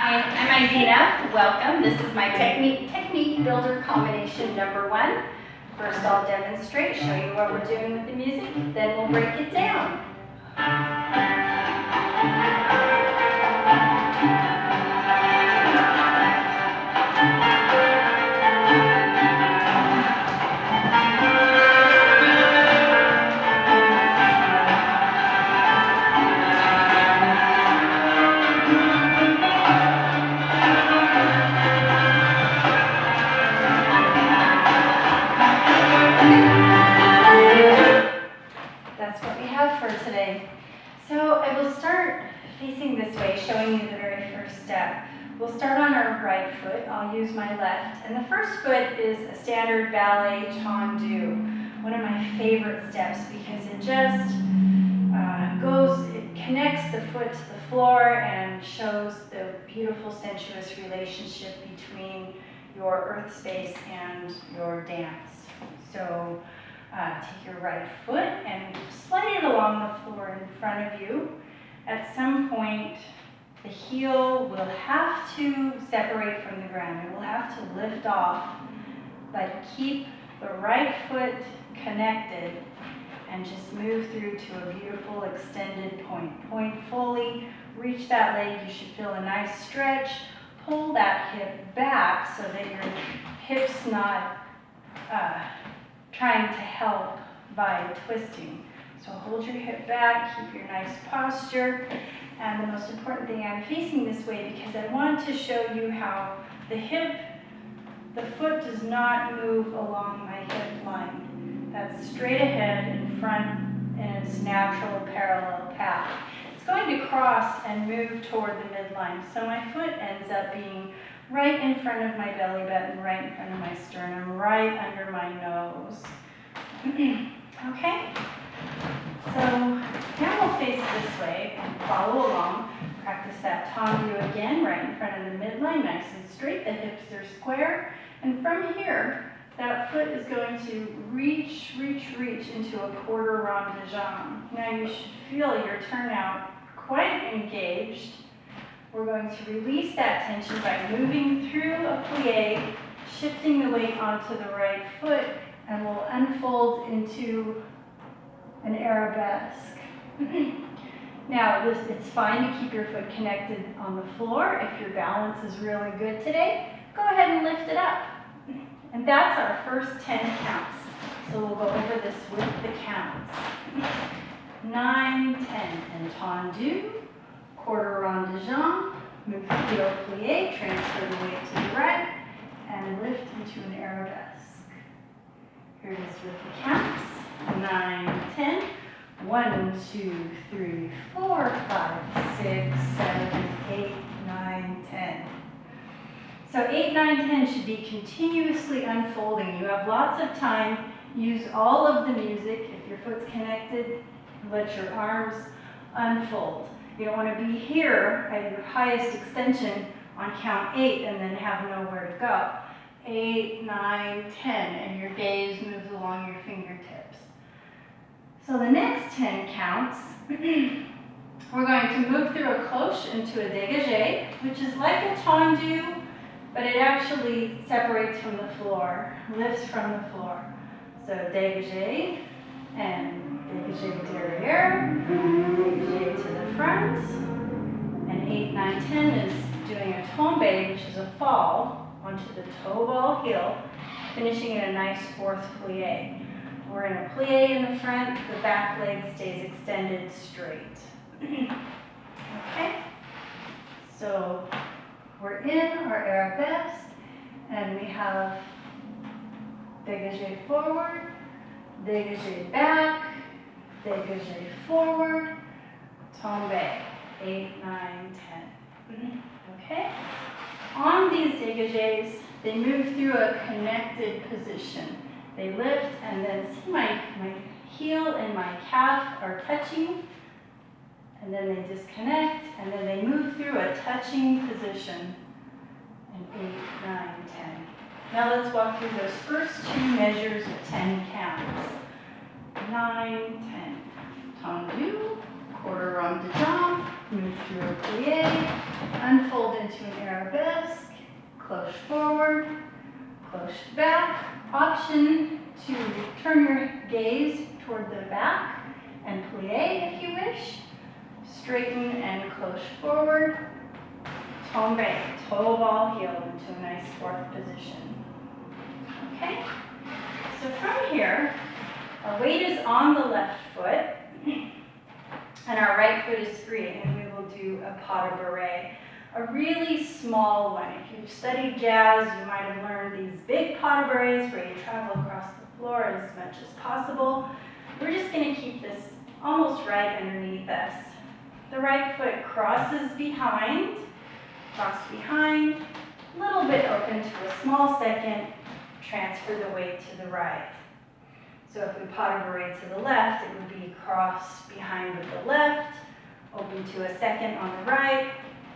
Hi, I'm Idena. Welcome. This is my technique builder combination number 1. First I'll demonstrate, show you what we're doing with the music, then we'll break it down. That's what we have for today. So I will start facing this way, showing you the very first step. We'll start on our right foot. I'll use my left. And the first foot is a standard ballet tendu, one of my favorite steps because it just it connects the foot to the floor and shows the beautiful sensuous relationship between your earth space and your dance. So take your right foot and slide it along the floor in front of you. At some point, the heel will have to separate from the ground. It will have to lift off, but keep the right foot connected and just move through to a beautiful extended point. Point fully, reach that leg. You should feel a nice stretch. Pull that hip back so that your hip's not trying to help by twisting. So hold your hip back, keep your nice posture. And the most important thing, I'm facing this way because I want to show you how the foot does not move along my hip line. That's straight ahead in front in its natural parallel path. It's going to cross and move toward the midline. So my foot ends up being right in front of my belly button, right in front of my sternum, right under my nose. Okay? So now we'll face this way and follow along. Practice that tendu again, right in front of the midline, nice and straight. The hips are square. And from here, that foot is going to reach into a quarter rond de jambe. Now you should feel your turnout quite engaged. We're going to release that tension by moving through a plie, shifting the weight onto the right foot, and we'll unfold into an arabesque. Now, it's fine to keep your foot connected on the floor. If your balance is really good today, go ahead and lift it up. And that's our first 10 counts. So we'll go over this with the counts. 9, 10, and tendu, quarter rond de jambe, move the heel plie, transfer the weight to the right, and lift into an arabesque. Here it is with the counts. 9, 10. 1, 2, 3, 4, 5, 6, 7, 8, 9, 10. So 8, 9, 10 should be continuously unfolding. You have lots of time. Use all of the music. If your foot's connected, let your arms unfold. You don't want to be here at your highest extension on count 8 and then have nowhere to go. 8, 9, 10, and your gaze moves along your fingertips. So the next 10 counts, we're going to move through a cloche into a dégagé, which is like a tendu, but it actually separates from the floor, lifts from the floor. So dégagé and dégagé derrière, dégagé to the front, and 8, 9, 10 is doing a tombe, which is a fall onto the toe ball heel, finishing in a nice fourth plie. We're in a plie in the front, the back leg stays extended straight. Okay, so we're in our arabesque, and we have dégagé forward, dégagé back, dégagé forward, tombe, 8, 9, 10. Okay, on these dégagés, they move through a connected position. They lift, and then see my heel and my calf are touching, and then they disconnect, and then they move through a touching position in 8, 9, 10. Now let's walk through those first 2 measures of 10 counts. 9, 10. Tendu, quarter rond de jambe, move through a plie, unfold into into an arabesque, cloche forward, cloche back. Option to turn your gaze toward the back and plie if you wish. Straighten and cloche forward. Tombe, toe ball heel into a nice fourth position. Okay? So from here, our weight is on the left foot, and our right foot is free, and we will do a pas de bourrée, a really small one. If you've studied jazz, you might have learned these big pas de bourrées where you travel across the floor as much as possible. We're just going to keep this almost right underneath us. The right foot crosses behind, cross behind, a little bit open to a small second, transfer the weight to the right. So if we pas de bourrée to the left, it would be cross behind with the left, open to a second on the right,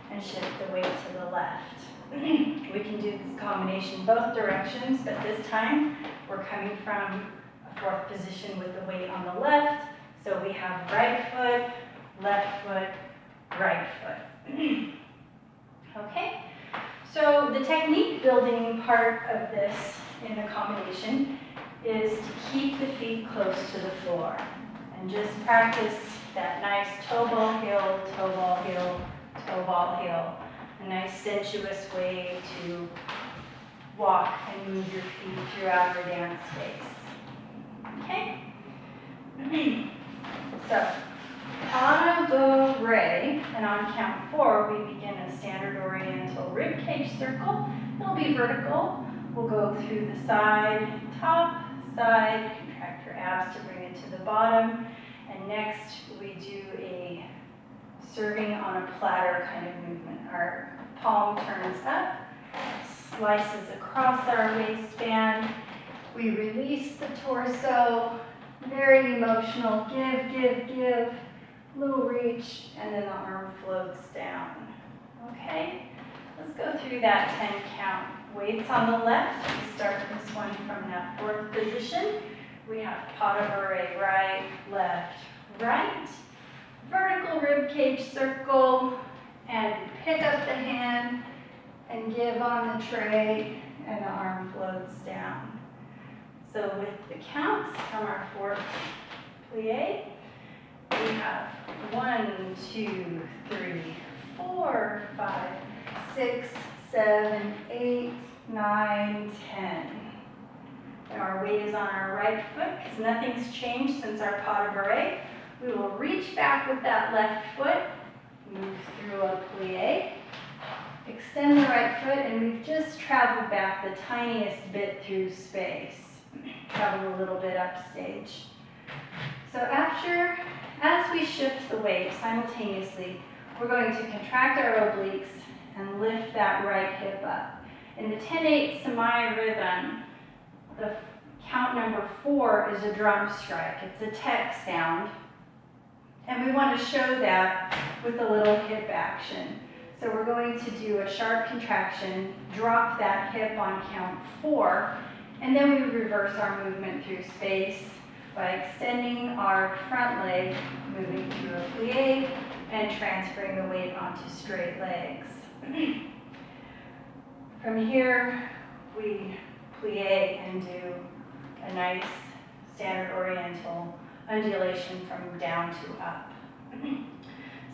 and shift the weight to the left. We can do this combination both directions, but this time we're coming from a fourth position with the weight on the left. So we have right foot, left foot, right foot. Okay, so the technique building part of this in the combination is to keep the feet close to the floor and just practice that nice toe ball heel, toe ball heel, toe ball heel. A nice sensuous way to walk and move your feet throughout your dance space. Okay? So, pas de bourrée, and on count 4, we begin a standard oriental rib cage circle. It'll be vertical. We'll go through the side, top, side, contract your abs to bring it to the bottom. And next, we do a serving on a platter kind of movement. Our palm turns up, slices across our waistband. We release the torso, very emotional, give, give, give, little reach, and then the arm floats down. Okay, let's go through that 10 count. Weights on the left, we start this one from that fourth position. We have pas de bourrée, right, left, right. Vertical rib cage circle, and pick up the hand and give on the tray, and the arm floats down. So with the counts from our fourth plie, we have 1, 2, 3, 4, 5, 6, 7, 8, 9, 10. And our weight is on our right foot because nothing's changed since our pas de bourrée. We will reach back with that left foot, move through a plie, extend the right foot, and we've just traveled back the tiniest bit through space. Travel a little bit upstage. So as we shift the weight simultaneously, we're going to contract our obliques and lift that right hip up. In the 10-8 semi-rhythm, the count number 4 is a drum strike. It's a tech sound. And we want to show that with a little hip action. So we're going to do a sharp contraction, drop that hip on count 4, and then we reverse our movement through space by extending our front leg, moving through a plie, and transferring the weight onto straight legs. From here, we plie and do a nice standard oriental undulation from down to up.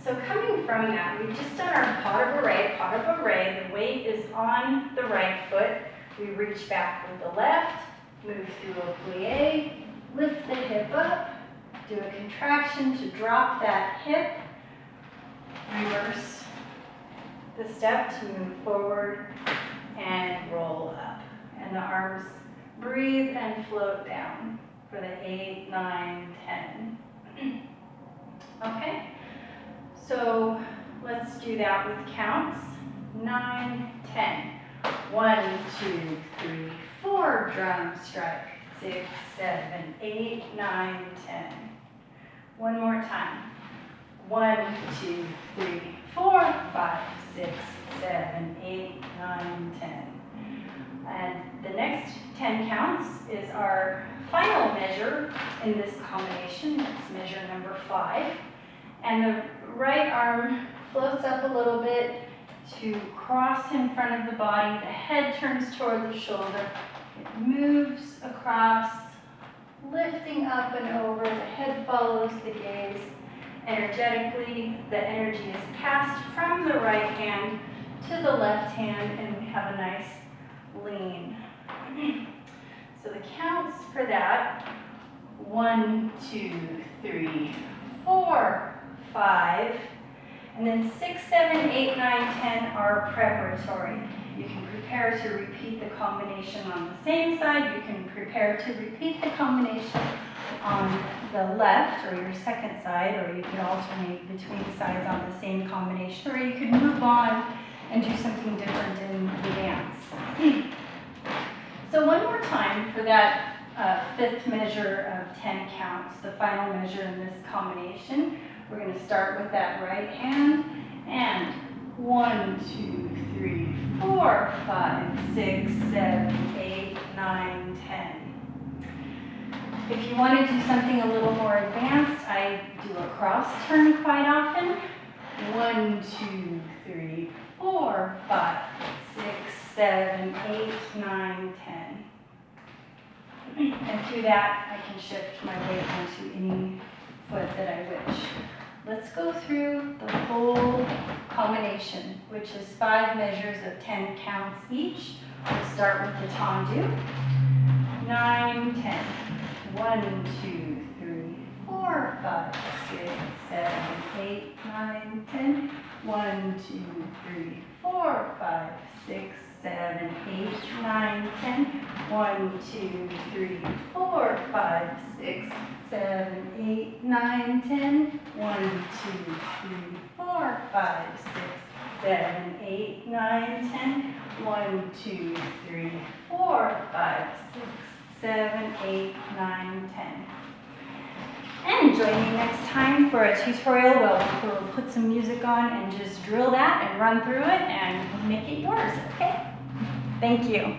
So coming from that, we've just done our pas de bourrée. Pas de bourrée, the weight is on the right foot. We reach back with the left, move through a plie, lift the hip up, do a contraction to drop that hip, reverse the step to move forward and roll up. And the arms breathe and float down for the 8, 9, 10. Okay, so let's do that with counts. 9, 10. 1, 2, 3, 4, drum strike. 6, 7, 8, 9, 10. One more time. 1, 2, 3, 4, 5, 6, 7, 8, 9, 10. And the next 10 counts is our final measure in this combination. That's measure number 5. And the right arm floats up a little bit to cross in front of the body. The head turns toward the shoulder. It moves across, lifting up and over. The head follows the gaze. Energetically, the energy is cast from the right hand to the left hand, and we have a nice lean. So the counts for that: 1, 2, 3, 4, 5, and then 6, 7, 8, 9, 10 are preparatory. You can prepare to repeat the combination on the same side. You can prepare to repeat the combination on the left or your second side, or you could alternate between sides on the same combination, or you could move on and do something different in the dance. So one more time for that fifth measure of 10 counts, the final measure in this combination. We're going to start with that right hand, and 1, 2, 3, 4, 5, 6, 7, 8, 9, 10. If you want to do something a little more advanced, I do a cross turn quite often. 1, 2, 3, 4, 5, 6, 7, 8, 9, 10. And through that, I can shift my weight onto any foot that I wish. Let's go through the whole combination, which is 5 measures of 10 counts each. We'll start with the tendu. 9, 10. 1, 2, 3, 4, 5, 6, 7, 8, 9, 10. 1, 2, 3, 4, 5, 6, 7, 8, 9, 10. 1, 2, 3, 4, 5, 6, 7, 8, 9, 10. 1, 2, 3, 4, 5, 6, 7, 8, 9, 10. 1, 2, 3, 4, 5, 6, 7, 8, 9, 10. And join me next time for a tutorial where we'll put some music on and just drill that and run through it and make it yours, okay? Thank you.